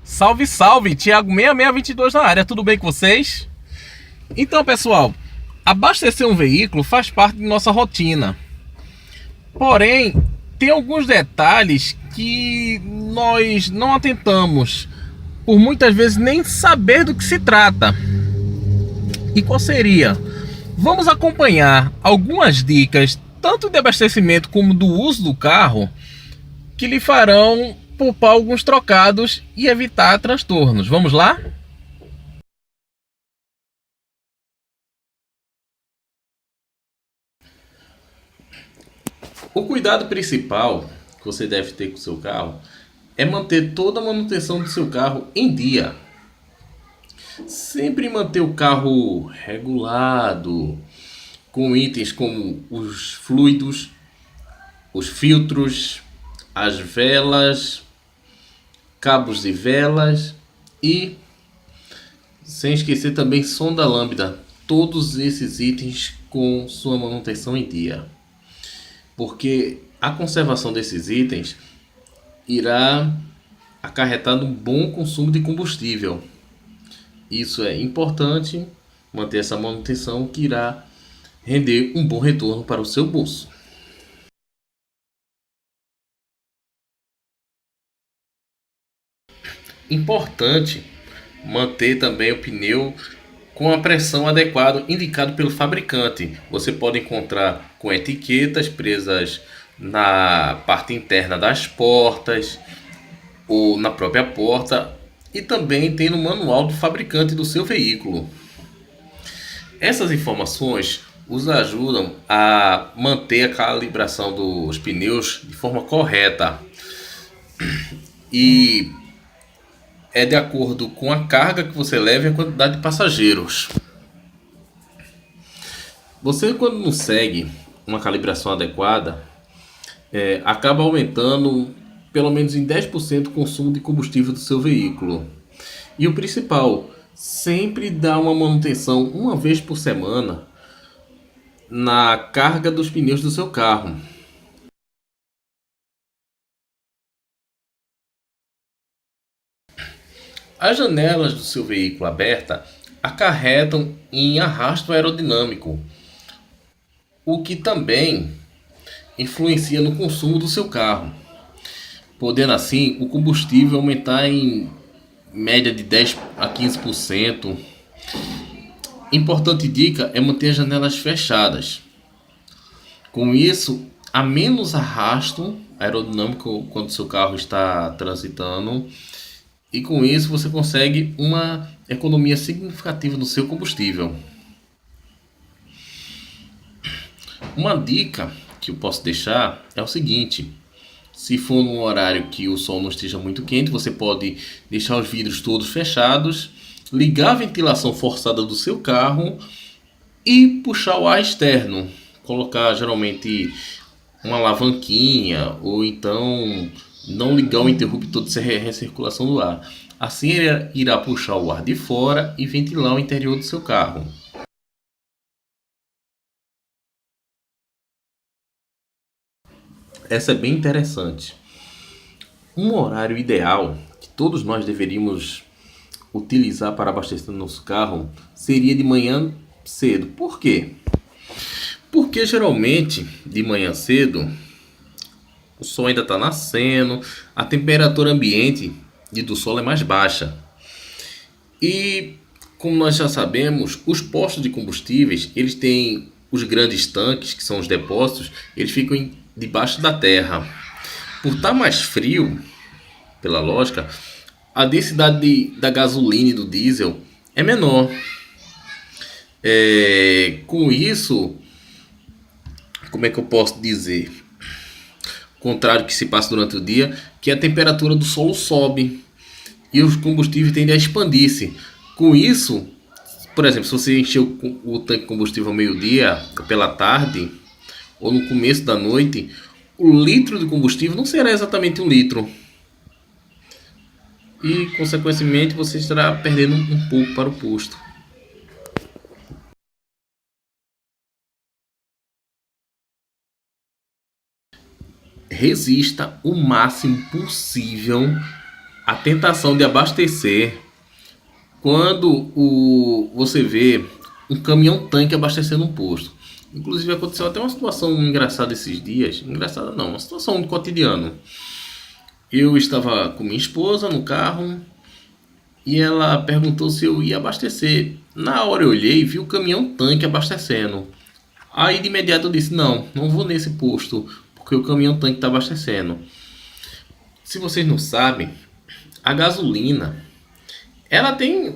Salve, salve! Thiago 6622 na área, tudo bem com vocês? Então, pessoal, abastecer um veículo faz parte de nossa rotina. Porém, tem alguns detalhes que nós não atentamos, por muitas vezes nem saber do que se trata. E qual seria? Vamos acompanhar algumas dicas, tanto de abastecimento como do uso do carro, que lhe farão poupar alguns trocados e evitar transtornos. Vamos lá? O cuidado principal que você deve ter com o seu carro é manter toda a manutenção do seu carro em dia. Sempre manter o carro regulado, com itens como os fluidos, os filtros, as velas, cabos de velas e, sem esquecer também, sonda lambda. Todos esses itens com sua manutenção em dia, porque a conservação desses itens irá acarretar um bom consumo de combustível. Isso é importante, manter essa manutenção, que irá render um bom retorno para o seu bolso. Importante manter também o pneu com a pressão adequada indicado pelo fabricante. Você pode encontrar com etiquetas presas na parte interna das portas ou na própria porta, e também tem no manual do fabricante do seu veículo. Essas informações os ajudam a manter a calibração dos pneus de forma correta e é de acordo com a carga que você leva e a quantidade de passageiros. Você, quando não segue uma calibração adequada, acaba aumentando pelo menos em 10% o consumo de combustível do seu veículo. E o principal, sempre dá uma manutenção uma vez por semana na carga dos pneus do seu carro. As janelas do seu veículo aberta acarretam em arrasto aerodinâmico, o que também influencia no consumo do seu carro, podendo assim o combustível aumentar em média de 10 a 15%. Importante dica é manter as janelas fechadas. Com isso, há menos arrasto aerodinâmico quando o seu carro está transitando, e com isso você consegue uma economia significativa no seu combustível. Uma dica que eu posso deixar é o seguinte: se for num horário que o sol não esteja muito quente, você pode deixar os vidros todos fechados, ligar a ventilação forçada do seu carro e puxar o ar externo. Colocar geralmente uma alavanquinha, ou então não ligar o interruptor de recirculação do ar. Assim ele irá puxar o ar de fora e ventilar o interior do seu carro. Essa é bem interessante. Um horário ideal que todos nós deveríamos utilizar para abastecer nosso carro seria de manhã cedo. Por quê? Porque geralmente de manhã cedo o sol ainda está nascendo, a temperatura ambiente do solo é mais baixa. E como nós já sabemos, os postos de combustíveis, eles têm os grandes tanques, que são os depósitos, eles ficam debaixo da terra. Por estar mais frio, pela lógica, a densidade da gasolina e do diesel é menor. Com isso, como é que eu posso dizer? Contrário que se passa durante o dia, que a temperatura do solo sobe e os combustíveis tendem a expandir-se. Com isso, Por exemplo, se você encher o tanque de combustível ao meio-dia, pela tarde, ou no começo da noite, o litro de combustível não será exatamente 1 litro. E, consequentemente, você estará perdendo um pouco para o posto. Resista o máximo possível à tentação de abastecer quando você vê um caminhão-tanque abastecendo um posto. Inclusive aconteceu até uma situação engraçada esses dias. Engraçada não, uma situação do cotidiano. Eu estava com minha esposa no carro e ela perguntou se eu ia abastecer. Na hora eu olhei e vi o caminhão-tanque abastecendo. Aí de imediato eu disse: não, não vou nesse posto, porque o caminhão-tanque está abastecendo. Se vocês não sabem, a gasolina, ela tem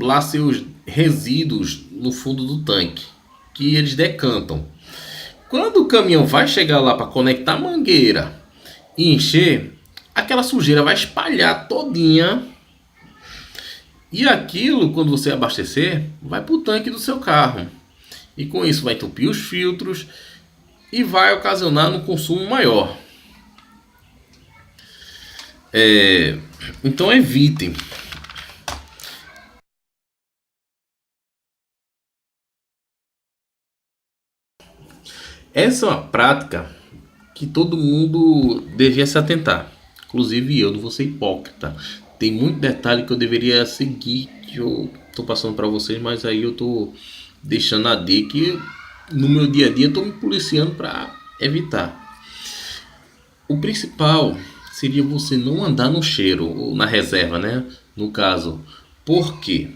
lá seus resíduos no fundo do tanque, que eles decantam. Quando o caminhão vai chegar lá para conectar a mangueira e encher, aquela sujeira vai espalhar todinha. E aquilo, quando você abastecer, vai para o tanque do seu carro. E com isso vai entupir os filtros e vai ocasionar um consumo maior. Então evitem. Essa é uma prática que todo mundo devia se atentar. Inclusive eu, não vou ser hipócrita. Tem muito detalhe que eu deveria seguir, que eu estou passando para vocês, mas aí eu estou deixando a dica que no meu dia a dia estou me policiando para evitar. O principal seria você não andar no cheiro, ou na reserva, né? No caso. Por quê?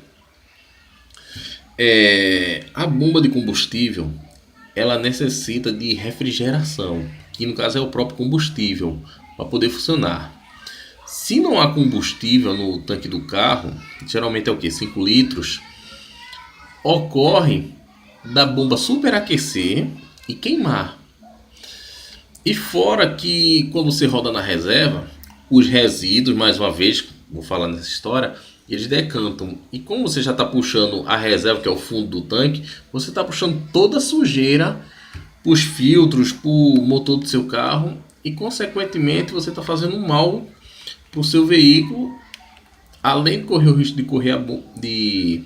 A bomba de combustível ela necessita de refrigeração, que no caso é o próprio combustível, para poder funcionar. Se não há combustível no tanque do carro, geralmente é o que? 5 litros, ocorre da bomba superaquecer e queimar. E fora que quando você roda na reserva, os resíduos, mais uma vez, vou falar nessa história, eles decantam. E como você já está puxando a reserva, que é o fundo do tanque, você está puxando toda a sujeira para os filtros, para o motor do seu carro. E consequentemente você está fazendo mal para o seu veículo. Além de correr o risco de de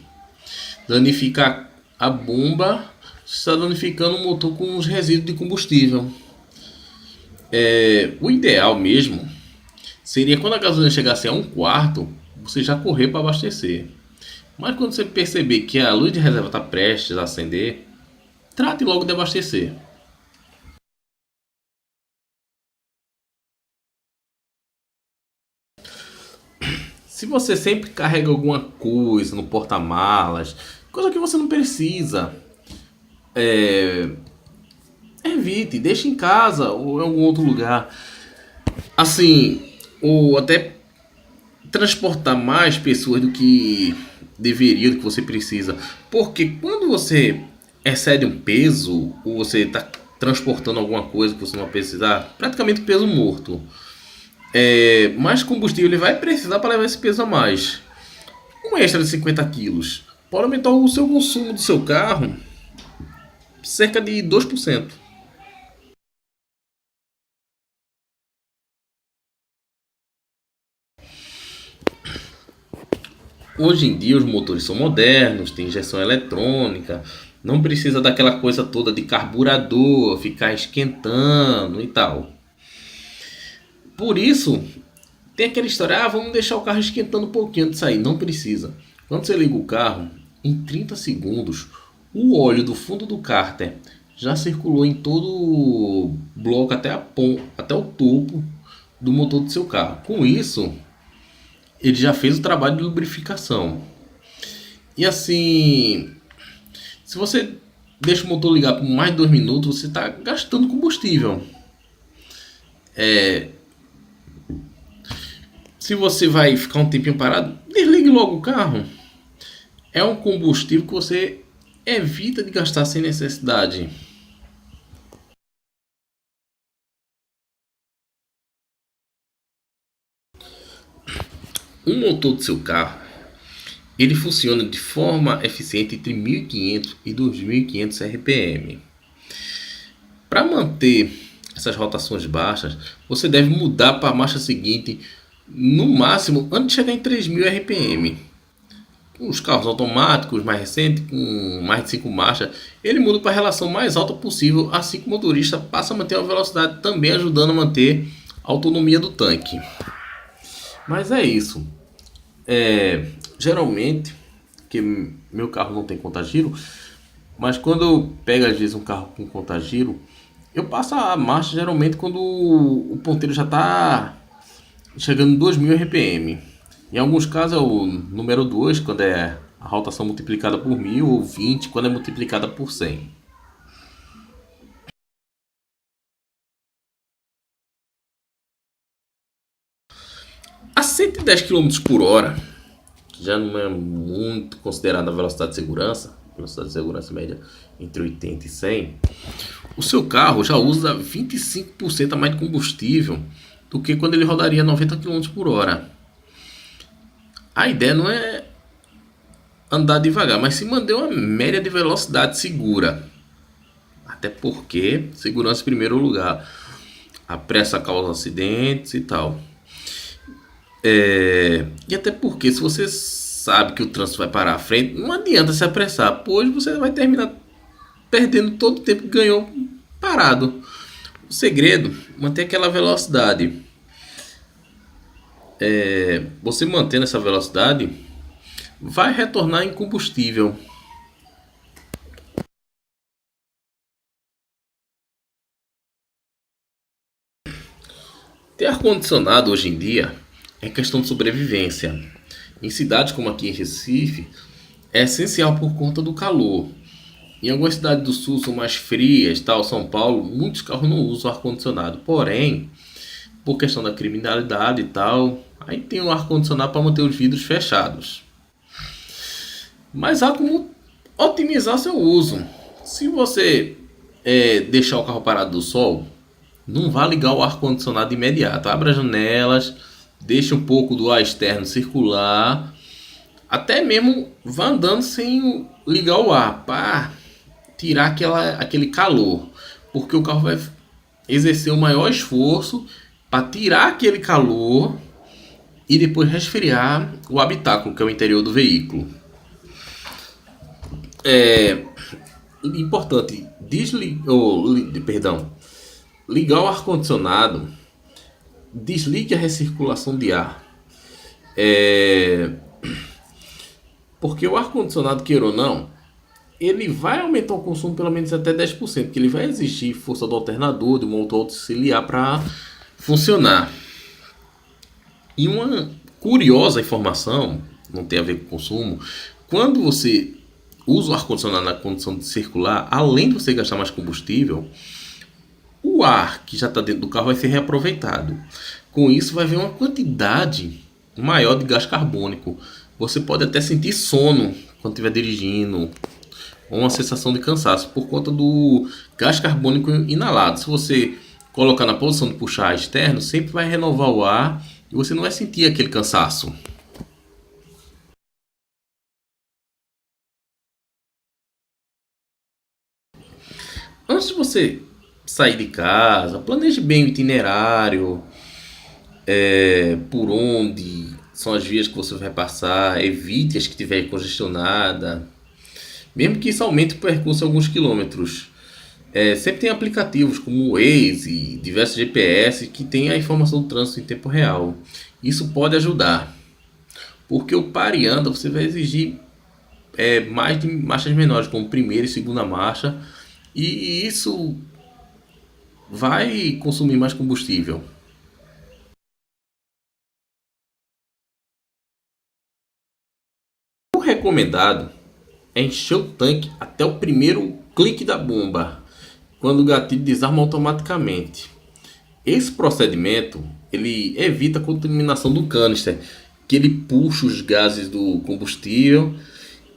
danificar a bomba, você está danificando o motor com os resíduos de combustível. O ideal mesmo seria quando a gasolina chegasse a 1/4, você já correr para abastecer. Mas quando você perceber que a luz de reserva está prestes a acender, trate logo de abastecer. Se você sempre carrega alguma coisa no porta-malas, coisa que você não precisa, evite, deixe em casa ou em algum outro lugar. Assim, ou até transportar mais pessoas do que deveria, do que você precisa. Porque quando você excede um peso, ou você está transportando alguma coisa que você não vai precisar, praticamente peso morto. Mais combustível ele vai precisar para levar esse peso a mais. Um extra de 50 quilos pode aumentar o seu consumo do seu carro cerca de 2%. Hoje em dia os motores são modernos, tem injeção eletrônica, não precisa daquela coisa toda de carburador, ficar esquentando e tal. Por isso, tem aquela história, vamos deixar o carro esquentando um pouquinho antes de sair. Não precisa. Quando você liga o carro, em 30 segundos, o óleo do fundo do cárter já circulou em todo o bloco até o topo do motor do seu carro. Com isso, ele já fez o trabalho de lubrificação. E assim, se você deixa o motor ligar por mais de 2 minutos, você está gastando combustível. Se você vai ficar um tempinho parado, desligue logo o carro. É um combustível que você evita de gastar sem necessidade. O motor do seu carro, ele funciona de forma eficiente entre 1.500 e 2.500 RPM. Para manter essas rotações baixas, você deve mudar para a marcha seguinte no máximo antes de chegar em 3.000 RPM. Os carros automáticos mais recentes, com mais de 5 marchas, ele muda para a relação mais alta possível, assim que o motorista passa a manter a velocidade, também ajudando a manter a autonomia do tanque. Mas é isso. Geralmente, que meu carro não tem conta-giro, mas quando eu pego às vezes um carro com conta-giro, eu passo a marcha geralmente quando o ponteiro já está chegando em 2.000 RPM. Em alguns casos é o número 2, quando é a rotação multiplicada por 1.000, ou 20, quando é multiplicada por 100. A 110 km por hora, que já não é muito considerada a velocidade de segurança média entre 80 e 100, o seu carro já usa 25% a mais de combustível do que quando ele rodaria 90 km por hora. A ideia não é andar devagar, mas se manter uma média de velocidade segura. Até porque segurança em primeiro lugar. A pressa causa acidentes e tal. E até porque se você sabe que o trânsito vai parar à frente, não adianta se apressar, pois você vai terminar perdendo todo o tempo que ganhou parado. O segredo, manter aquela velocidade. Você mantendo essa velocidade, vai retornar em combustível. Ter ar-condicionado hoje em dia é questão de sobrevivência. Em cidades como aqui em Recife, é essencial por conta do calor. Em algumas cidades do sul são mais frias, tal, São Paulo, muitos carros não usam ar-condicionado. Porém, por questão da criminalidade e tal, aí tem o ar-condicionado para manter os vidros fechados. Mas há como otimizar seu uso. Se você deixar o carro parado do sol, não vá ligar o ar-condicionado de imediato. Abra as janelas, deixe um pouco do ar externo circular. Até mesmo vá andando sem ligar o ar, para tirar aquele calor. Porque o carro vai exercer o maior esforço para tirar aquele calor e depois resfriar o habitáculo, que é o interior do veículo. Importante, ligar o ar-condicionado, desligue a recirculação de ar. Porque o ar-condicionado, queira ou não, ele vai aumentar o consumo pelo menos até 10%, porque ele vai exigir força do alternador, do motor auxiliar para funcionar. E uma curiosa informação, não tem a ver com consumo, quando você usa o ar-condicionado na condição de circular, além de você gastar mais combustível, o ar que já está dentro do carro vai ser reaproveitado. Com isso vai haver uma quantidade maior de gás carbônico. Você pode até sentir sono quando estiver dirigindo, ou uma sensação de cansaço por conta do gás carbônico inalado. Se você colocar na posição de puxar externo, sempre vai renovar o ar e você não vai sentir aquele cansaço. Antes de você sair de casa, planeje bem o itinerário, por onde são as vias que você vai passar, evite as que estiverem congestionadas, mesmo que isso aumente o percurso alguns quilômetros. Sempre tem aplicativos como o Waze e diversos GPS que tem a informação do trânsito em tempo real. Isso pode ajudar, porque o pare e anda você vai exigir mais de marchas menores, como primeira e segunda marcha, e isso vai consumir mais combustível. O recomendado é encher o tanque até o primeiro clique da bomba, quando o gatilho desarma automaticamente. Esse procedimento ele evita a contaminação do canister, que ele puxa os gases do combustível,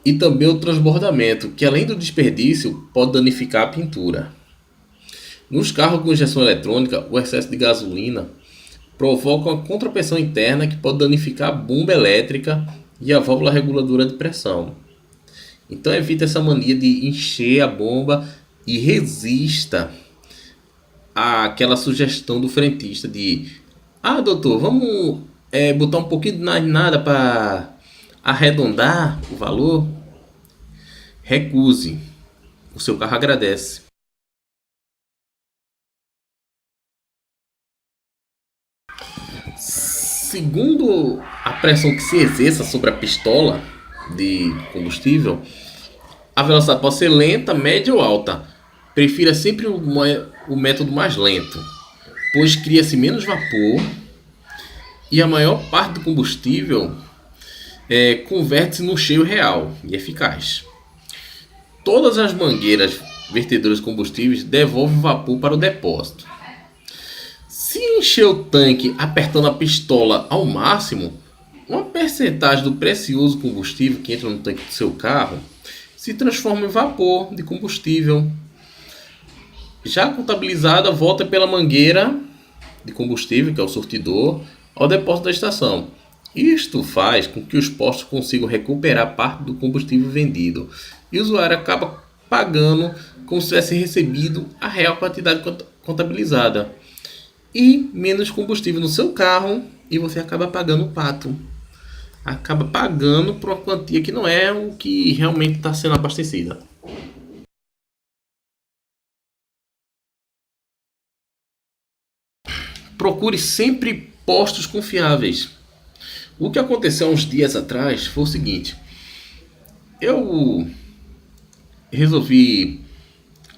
e também o transbordamento, que além do desperdício pode danificar a pintura. Nos carros com injeção eletrônica, o excesso de gasolina provoca uma contrapressão interna que pode danificar a bomba elétrica e a válvula reguladora de pressão. Então evite essa mania de encher a bomba e resista àquela sugestão do frentista de: ah, doutor, vamos botar um pouquinho de nada para arredondar o valor. Recuse, o seu carro agradece. Segundo a pressão que se exerça sobre a pistola de combustível, a velocidade pode ser lenta, média ou alta. Prefira sempre o método mais lento, pois cria-se menos vapor e a maior parte do combustível converte-se no cheio real e eficaz. Todas as mangueiras vertedoras de combustíveis devolvem vapor para o depósito. Se encher o tanque apertando a pistola ao máximo, uma percentagem do precioso combustível que entra no tanque do seu carro se transforma em vapor de combustível. Já contabilizada, volta pela mangueira de combustível, que é o sortidor, ao depósito da estação. Isto faz com que os postos consigam recuperar parte do combustível vendido e o usuário acaba pagando como se tivesse recebido a real quantidade contabilizada e menos combustível no seu carro, e você acaba pagando o pato. Acaba pagando por uma quantia que não é o que realmente está sendo abastecida. Procure sempre postos confiáveis. O que aconteceu há uns dias atrás foi o seguinte: eu resolvi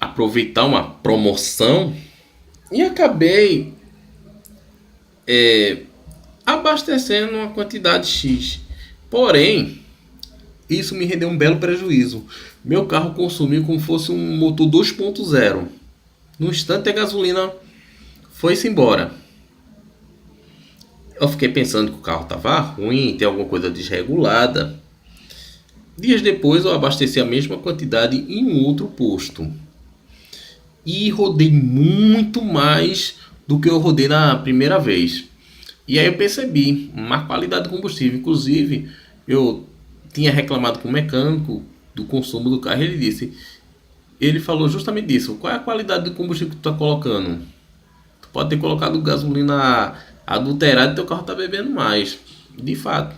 aproveitar uma promoção e acabei abastecendo uma quantidade X. Porém, isso me rendeu um belo prejuízo. Meu carro consumiu como fosse um motor 2.0. No instante a gasolina foi-se embora. Eu fiquei pensando que o carro estava ruim, tem alguma coisa desregulada. Dias depois eu abasteci a mesma quantidade em um outro posto. E rodei muito mais do que eu rodei na primeira vez. E aí eu percebi má qualidade de combustível. Inclusive, eu tinha reclamado com o mecânico do consumo do carro. Ele falou justamente isso: qual é a qualidade do combustível que tu está colocando? Tu pode ter colocado gasolina adulterada e teu carro está bebendo mais. De fato,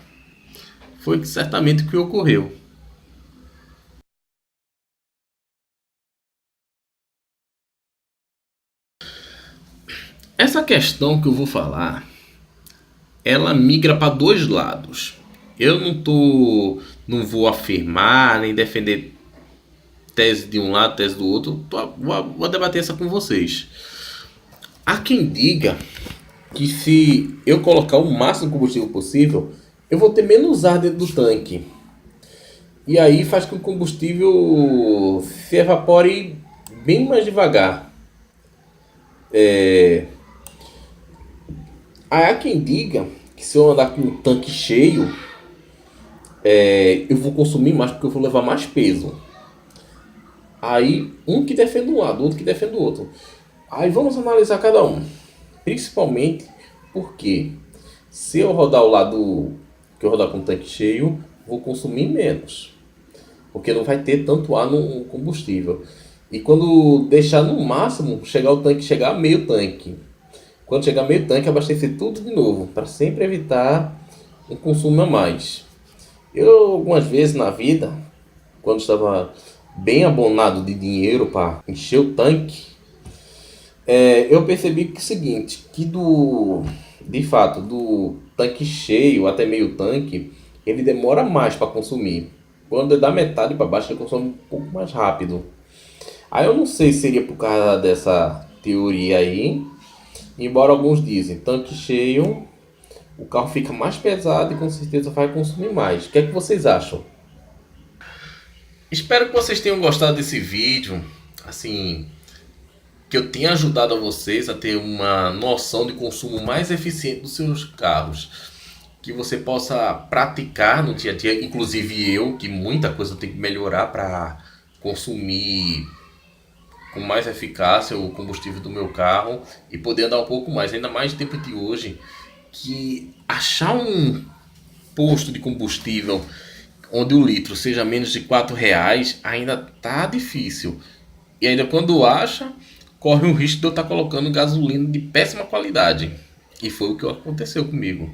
foi certamente o que ocorreu. Essa questão que eu vou falar, ela migra para dois lados. Eu não vou afirmar nem defender tese de um lado, tese do outro. Vou debater essa com vocês. Há quem diga que se eu colocar o máximo de combustível possível, eu vou ter menos ar dentro do tanque. E aí faz com que o combustível se evapore bem mais devagar. Aí há quem diga que se eu andar com o tanque cheio, eu vou consumir mais porque eu vou levar mais peso. Aí um que defende um lado, outro que defende o outro. Aí vamos analisar cada um. Principalmente porque se eu rodar o lado que eu rodar com o tanque cheio, vou consumir menos. Porque não vai ter tanto ar no combustível. E quando deixar no máximo, chegar a meio tanque. Quando chegar a meio tanque, abastecer tudo de novo, para sempre evitar um consumo a mais. Eu, algumas vezes na vida, quando estava bem abonado de dinheiro para encher o tanque, eu percebi que é o seguinte, que de fato, do tanque cheio até meio tanque, ele demora mais para consumir. Quando é da metade para baixo, ele consome um pouco mais rápido. Aí eu não sei se seria por causa dessa teoria aí, embora alguns dizem, tanque cheio, o carro fica mais pesado e com certeza vai consumir mais. O que é que vocês acham? Espero que vocês tenham gostado desse vídeo, assim, que eu tenha ajudado a vocês a ter uma noção de consumo mais eficiente dos seus carros. Que você possa praticar no dia a dia, inclusive eu, que muita coisa eu tenho que melhorar para consumir com mais eficácia o combustível do meu carro e poder andar um pouco mais, ainda mais no tempo de hoje, que achar posto de combustível onde o litro seja menos de R$ 4, ainda tá difícil. E ainda quando acha, corre o risco de eu estar colocando gasolina de péssima qualidade. E foi o que aconteceu comigo.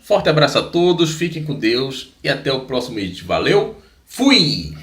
Forte abraço a todos, fiquem com Deus e até o próximo vídeo. Valeu, fui!